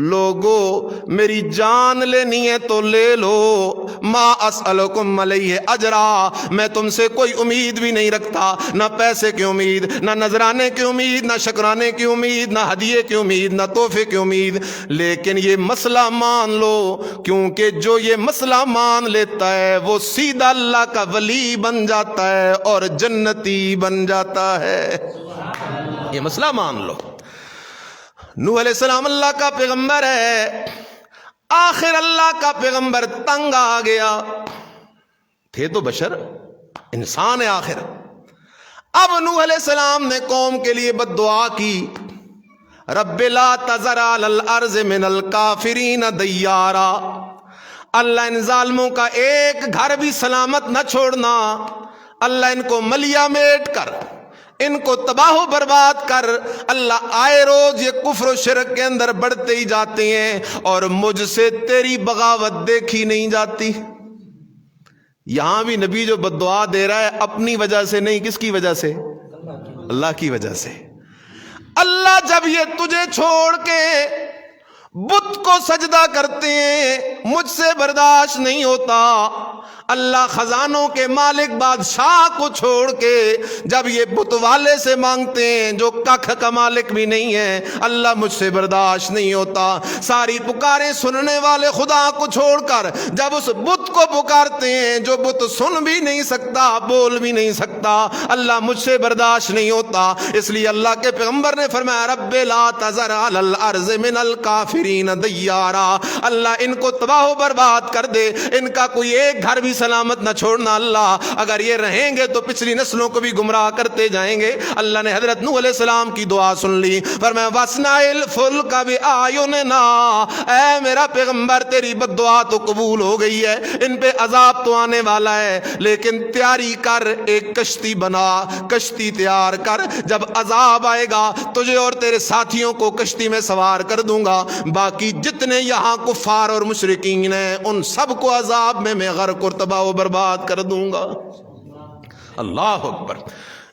لوگو میری جان لینی ہے تو لے لو، ما اسألکم علیہ اجرا، میں تم سے کوئی امید بھی نہیں رکھتا، نہ پیسے کی امید، نہ نذرانے کی امید، نہ شکرانے کی امید، نہ ہدیے کی امید، نہ تحفے کی امید، لیکن یہ مسئلہ مان لو، کیونکہ جو یہ مسئلہ مان لیتا ہے وہ سیدھا اللہ کا ولی بن جاتا ہے اور جنتی بن جاتا ہے۔ یہ مسئلہ مان لو۔ نوح علیہ السلام اللہ کا پیغمبر ہے، آخر اللہ کا پیغمبر تنگ آ گیا، تھے تو بشر، انسان ہے آخر۔ اب نوح علیہ السلام نے قوم کے لیے بد دعا کی، رب لا تذر علی الارض من الکافرین دیارا، اللہ ان ظالموں کا ایک گھر بھی سلامت نہ چھوڑنا، اللہ ان کو ملیا میٹ کر، ان کو تباہ و برباد کر۔ اللہ آئے روز یہ کفر و شرک کے اندر بڑھتے ہی جاتے ہیں اور مجھ سے تیری بغاوت دیکھی نہیں جاتی۔ یہاں بھی نبی جو بد دعا دے رہا ہے اپنی وجہ سے نہیں، کس کی وجہ سے؟ اللہ کی وجہ سے۔ اللہ جب یہ تجھے چھوڑ کے بت کو سجدہ کرتے ہیں مجھ سے برداشت نہیں ہوتا، اللہ خزانوں کے مالک بادشاہ کو چھوڑ کے جب یہ بت والے سے مانگتے ہیں جو ککھ کا مالک بھی نہیں ہے، اللہ مجھ سے برداشت نہیں ہوتا۔ ساری پکاریں سننے والے خدا کو چھوڑ کر جب اس بت کو پکارتے ہیں جو بت سن بھی نہیں سکتا، بول بھی نہیں سکتا، اللہ مجھ سے برداشت نہیں ہوتا۔ اس لیے اللہ کے پیغمبر نے فرمایا رب لا تذر علی الارض من الکافرین دیارا، اللہ ان کو تباہ و برباد کر دے، ان کا کوئی ایک گھر بھی سلامت نہ چھوڑنا اللہ، اگر یہ رہیں گے تو پچھلی نسلوں کو بھی گمراہ کرتے جائیں گے۔ اللہ نے حضرت نوح علیہ السلام کی دعا سن لی، فرمایا وَاصْنَعِ الْفُلْكَ بِأَعْيُنِنَا، اے میرا پیغمبر تیری بد دعا تو قبول ہو گئی ہے، ان پہ عذاب تو آنے والا ہے، لیکن تیاری کر، ایک کشتی بنا، کشتی تیار کر، جب عذاب آئے گا تجھے اور تیرے ساتھیوں کو کشتی میں سوار کر دوں گا، باقی جتنے یہاں کفار اور مشرکین ہیں ان سب کو عذاب میں غرق اور تباہ و برباد کر دوں گا۔ اللہ اکبر۔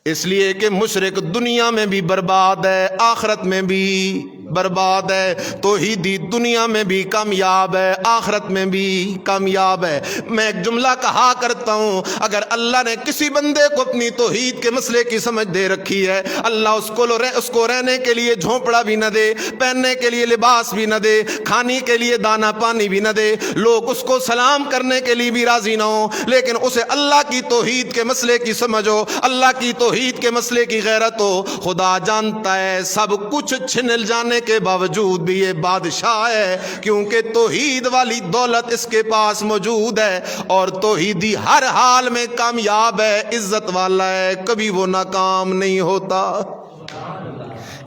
اس لیے کہ مشرک دنیا میں بھی برباد ہے، آخرت میں بھی برباد ہے، توحیدی دنیا میں بھی کامیاب ہے، آخرت میں بھی کامیاب ہے۔ میں ایک جملہ کہا کرتا ہوں، اگر اللہ نے کسی بندے کو اپنی توحید کے مسئلے کی سمجھ دے رکھی ہے، اللہ اس کو رہنے کے لیے جھونپڑا بھی نہ دے، پہننے کے لیے لباس بھی نہ دے، کھانے کے لیے دانا پانی بھی نہ دے، لوگ اس کو سلام کرنے کے لیے بھی راضی نہ ہو، لیکن اسے اللہ کی توحید کے مسئلے کی سمجھ ہو، اللہ کی توحید کے مسئلے کی غیرت ہو، خدا جانتا ہے سب کچھ چھن جانے کے باوجود بھی یہ بادشاہ ہے، کیونکہ توحید والی دولت اس کے پاس موجود ہے، اور توحیدی ہر حال میں کامیاب ہے، عزت والا ہے، کبھی وہ ناکام نہیں ہوتا۔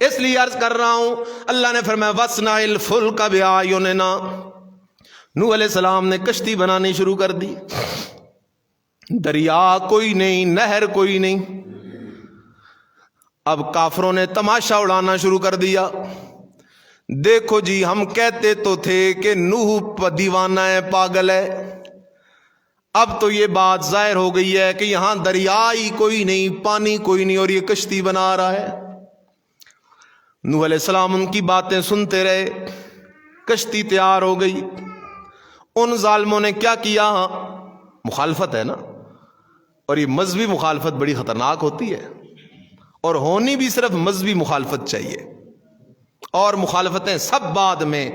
اس لیے عرض کر رہا ہوں، اللہ نے فرمایا وَاصْنَعِ الْفُلْكَ بِأَعْيُنِنَا، نوح علیہ السلام نے کشتی بنانی شروع کر دی، دریا کوئی نہیں، نہر کوئی نہیں، اب کافروں نے تماشا اڑانا شروع کر دیا۔ دیکھو جی، ہم کہتے تو تھے کہ نوح دیوانہ ہے، پاگل ہے، اب تو یہ بات ظاہر ہو گئی ہے کہ یہاں دریا ہی کوئی نہیں، پانی کوئی نہیں، اور یہ کشتی بنا رہا ہے۔ نوح علیہ السلام ان کی باتیں سنتے رہے، کشتی تیار ہو گئی۔ ان ظالموں نے کیا کیا؟ مخالفت ہے نا، اور یہ مذہبی مخالفت بڑی خطرناک ہوتی ہے، اور ہونی بھی صرف مذہبی مخالفت چاہیے، اور مخالفتیں سب بعد میں۔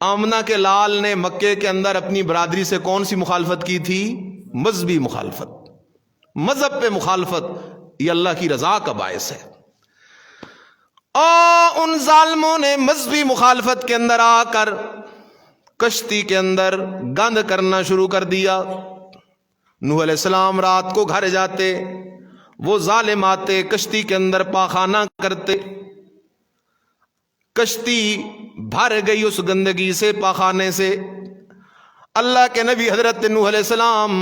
آمنہ کے لال نے مکے کے اندر اپنی برادری سے کون سی مخالفت کی تھی؟ مذہبی مخالفت۔ مذہب پہ مخالفت یہ اللہ کی رضا کا باعث ہے، اور ان ظالموں نے مذہبی مخالفت کے اندر آ کر کشتی کے اندر گند کرنا شروع کر دیا۔ نوح علیہ السلام رات کو گھر جاتے، وہ ظالم آتے کشتی کے اندر پاخانہ کرتے، کشتی بھر گئی اس گندگی سے، پاخانے سے۔ اللہ کے نبی حضرت نوح علیہ السلام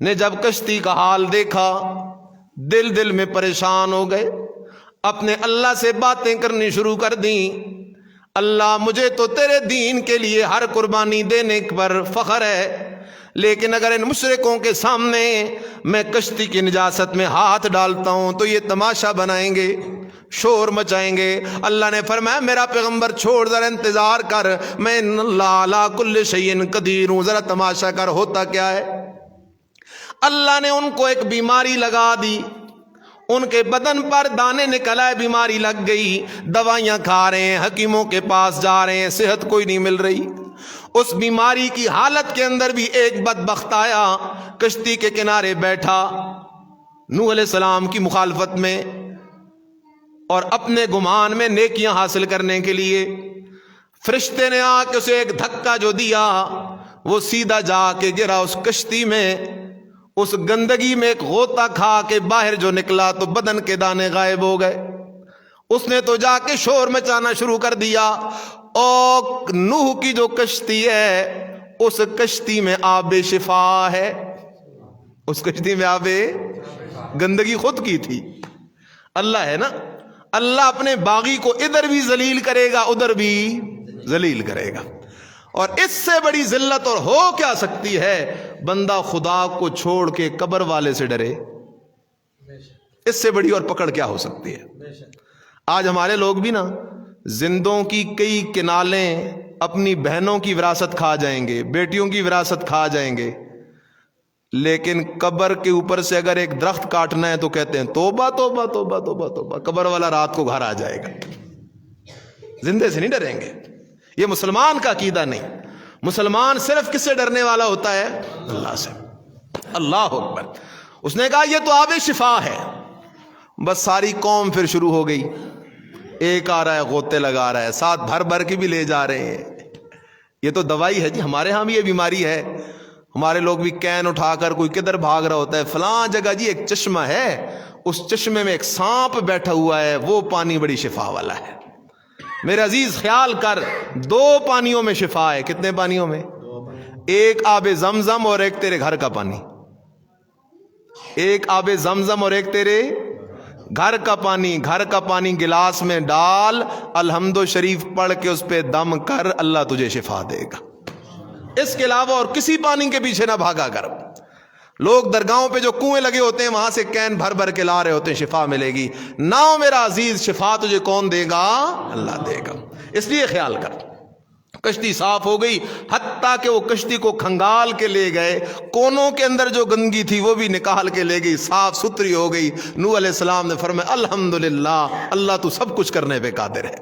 نے جب کشتی کا حال دیکھا، دل میں پریشان ہو گئے، اپنے اللہ سے باتیں کرنی شروع کر دیں۔ اللہ، مجھے تو تیرے دین کے لیے ہر قربانی دینے پر فخر ہے، لیکن اگر ان مشرکوں کے سامنے میں کشتی کی نجاست میں ہاتھ ڈالتا ہوں تو یہ تماشا بنائیں گے، شور مچائیں گے. اللہ نے فرمایا میرا پیغمبر چھوڑ ذرا انتظار کر, میں ان اللہ علی کل شیء قدیر ہوں. ذرا تماشا کر ہوتا کیا ہے. اللہ نے ان کو ایک بیماری لگا دی, ان کے بدن پر دانے نکل آئے, بیماری لگ گئی, دوائیاں کھا رہے ہیں, حکیموں کے پاس جا رہے ہیں, صحت کوئی نہیں مل رہی. اس بیماری کی حالت کے اندر بھی ایک بدبخت آیا, کشتی کے کنارے بیٹھا نوح علیہ السلام کی مخالفت میں اور اپنے گمان میں نیکیاں حاصل کرنے کے لیے. فرشتے نے آ کے اسے ایک دھکا جو دیا, وہ سیدھا جا کے گرا اس کشتی میں. اس گندگی میں ایک غوطہ کھا کے باہر جو نکلا تو بدن کے دانے غائب ہو گئے. اس نے تو جا کے شور مچانا شروع کر دیا. اور نوح کی جو کشتی ہے اس کشتی میں آب شفا ہے. اس کشتی میں آب, گندگی خود کی تھی. اللہ ہے نا, اللہ اپنے باغی کو ادھر بھی ذلیل کرے گا ادھر بھی ذلیل کرے گا. اور اس سے بڑی ذلت اور ہو کیا سکتی ہے, بندہ خدا کو چھوڑ کے قبر والے سے ڈرے. اس سے بڑی اور پکڑ کیا ہو سکتی ہے. آج ہمارے لوگ بھی نا زندوں کی کئی کنالیں اپنی بہنوں کی وراثت کھا جائیں گے, بیٹیوں کی وراثت کھا جائیں گے, لیکن قبر کے اوپر سے اگر ایک درخت کاٹنا ہے تو کہتے ہیں توبہ توبہ توبہ توبہ توبہ, قبر والا رات کو گھر آ جائے گا. زندے سے نہیں ڈریں گے. یہ مسلمان کا عقیدہ نہیں. مسلمان صرف کس سے ڈرنے والا ہوتا ہے, اللہ سے. اللہ اکبر. اس نے کہا یہ تو آب شفا ہے. بس ساری قوم پھر شروع ہو گئی, ایک آ رہا ہے غوطے لگا رہا ہے, ساتھ بھر بھر کے بھی لے جا رہے ہیں. یہ تو دوائی ہے جی, ہمارے ہاں بھی یہ بیماری ہے. ہمارے لوگ بھی کین اٹھا کر کوئی کدھر بھاگ رہا ہوتا ہے, فلاں جگہ جی ایک چشمہ ہے, اس چشمے میں ایک سانپ بیٹھا ہوا ہے, وہ پانی بڑی شفا والا ہے. میرے عزیز خیال کر, 2 پانیوں میں شفا ہے. کتنے پانیوں میں؟ ایک آب زمزم اور ایک تیرے گھر کا پانی. ایک آب زمزم اور ایک تیرے گھر کا پانی. گھر کا پانی گلاس میں ڈال, الحمد شریف پڑھ کے اس پہ دم کر, اللہ تجھے شفا دے گا. اس کے علاوہ اور کسی پانی کے پیچھے نہ بھاگا کر. لوگ درگاہوں پہ جو کنویں لگے ہوتے ہیں وہاں سے کین بھر بھر کے لا رہے ہوتے ہیں شفا ملے گی. نہ میرا عزیز, شفا تجھے کون دے گا؟ اللہ دے گا. اس لیے خیال کر. کشتی صاف ہو گئی, حتیٰ کہ وہ کشتی کو کھنگال کے لے گئے, کونوں کے اندر جو گندگی تھی وہ بھی نکال کے لے گئی, صاف ستھری ہو گئی. نوح علیہ السلام نے فرمایا الحمدللہ, اللہ تو سب کچھ کرنے پہ قادر ہے.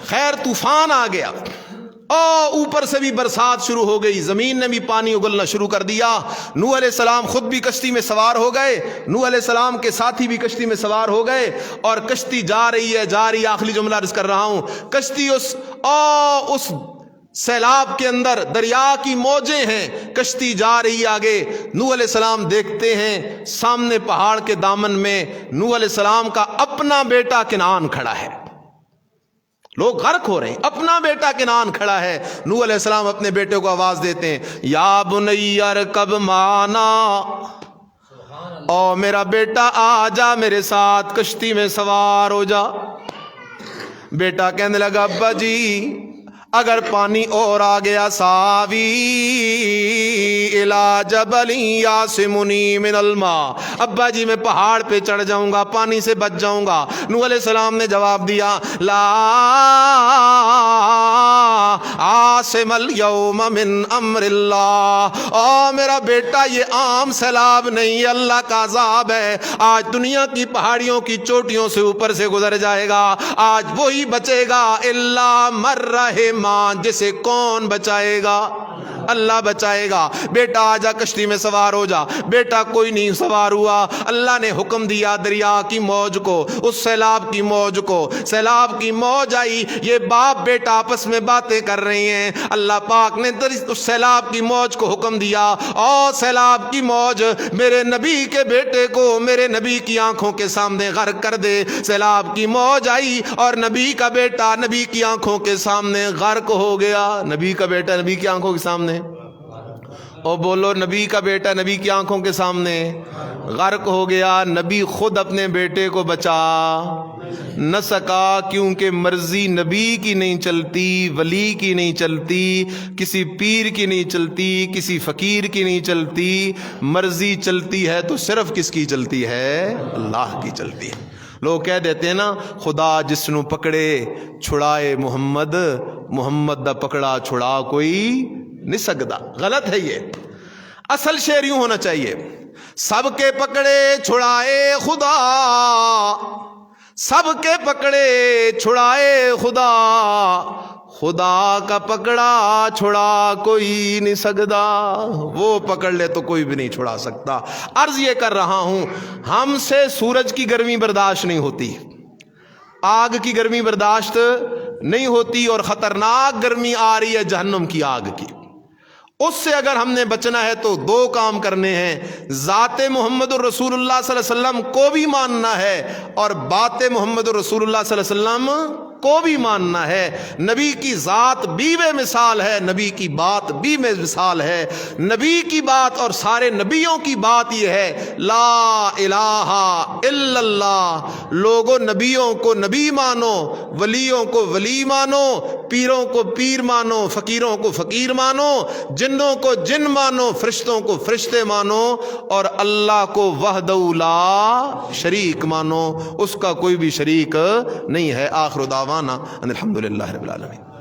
خیر طوفان آ گیا, اوپر سے بھی برسات شروع ہو گئی, زمین نے بھی پانی اگلنا شروع کر دیا. نوح علیہ السلام خود بھی کشتی میں سوار ہو گئے, نوح علیہ السلام کے ساتھی بھی کشتی میں سوار ہو گئے, اور کشتی جا رہی ہے. آخری جملہ عرض کر رہا ہوں, کشتی اس سیلاب کے اندر, دریا کی موجیں ہیں, کشتی جا رہی آگے. نوح علیہ السلام دیکھتے ہیں سامنے پہاڑ کے دامن میں نوح علیہ السلام کا اپنا بیٹا کنعان کھڑا ہے. لوگ غرق ہو رہے ہیں, اپنا بیٹا کنعان کھڑا ہے. نوح علیہ السلام اپنے بیٹے کو آواز دیتے ہیں, یا بنی ارکب معنا, او میرا بیٹا آ جا میرے ساتھ, کشتی میں سوار ہو جا. بیٹا کہنے لگا ابا جی اگر پانی اور آ گیا ساوی الی جبل یاسمنی من الماء, ابا جی میں پہاڑ پہ چڑھ جاؤں گا, پانی سے بچ جاؤں گا. نوح علیہ السلام نے جواب دیا لا عاصم اليوم من امر اللہ, او میرا بیٹا یہ عام سیلاب نہیں, اللہ کا عذاب ہے. آج دنیا کی پہاڑیوں کی چوٹیوں سے اوپر سے گزر جائے گا, آج وہی بچے گا, الا من رحم, جسے کون بچائے گا؟ اللہ بچائے گا. بیٹا آجا کشتی میں سوار ہو جا. بیٹا کوئی نہیں سوار ہوا. اللہ نے حکم دیا دریا کی موج کو, اس سیلاب کی موج کو. سیلاب کی موج آئی, یہ باپ بیٹا آپس میں باتیں کر رہے ہیں. اللہ پاک نے اس سیلاب کی موج کو حکم دیا, اور سیلاب کی موج میرے نبی کے بیٹے کو میرے نبی کی آنکھوں کے سامنے غرق کر دے. سیلاب کی موج آئی اور نبی کا بیٹا نبی کی آنکھوں کے سامنے غرق ہو گیا. نبی کا بیٹا نبی کی آنکھوں کے سامنے, اور بولو نبی کا بیٹا نبی کی آنکھوں کے سامنے غرق ہو گیا. نبی خود اپنے بیٹے کو بچا نہ سکا, کیونکہ مرضی نبی کی نہیں چلتی, ولی کی نہیں چلتی, کسی پیر کی نہیں چلتی, کسی فقیر کی نہیں چلتی. مرضی چلتی ہے تو صرف کس کی چلتی ہے؟ اللہ کی چلتی ہے. لوگ کہہ دیتے ہیں نا خدا جس نو پکڑے چھڑائے محمد، محمد دا پکڑا چھڑا کوئی نہیں سکدا. غلط ہے یہ. اصل شعر یوں ہونا چاہیے، سب کے پکڑے چھڑائے خدا، سب کے پکڑے چھڑائے خدا، خدا کا پکڑا چھڑا کوئی نہیں سکدا. وہ پکڑ لے تو کوئی بھی نہیں چھڑا سکتا. عرض یہ کر رہا ہوں، ہم سے سورج کی گرمی برداشت نہیں ہوتی، آگ کی گرمی برداشت نہیں ہوتی، اور خطرناک گرمی آ رہی ہے جہنم کی آگ کی. اس سے اگر ہم نے بچنا ہے تو دو کام کرنے ہیں، ذات محمد الرسول اللہ صلی اللہ علیہ وسلم کو بھی ماننا ہے اور بات محمد الرسول اللہ صلی اللہ علیہ وسلم کو بھی ماننا ہے. نبی کی ذات بھی بے مثال ہے، نبی کی بات بھی بے مثال ہے. نبی کی بات اور سارے نبیوں کی بات یہ ہے، لا الہ الا اللہ. لوگوں نبیوں کو نبی مانو، ولیوں کو ولی مانو، پیروں کو پیر مانو، فقیروں کو فقیر مانو، جنوں کو جن مانو، فرشتوں کو فرشتے مانو، اور اللہ کو وحدہ لا شریک مانو، اس کا کوئی بھی شریک نہیں ہے. آخر دعوانا ان الحمدللہ رب العالمین.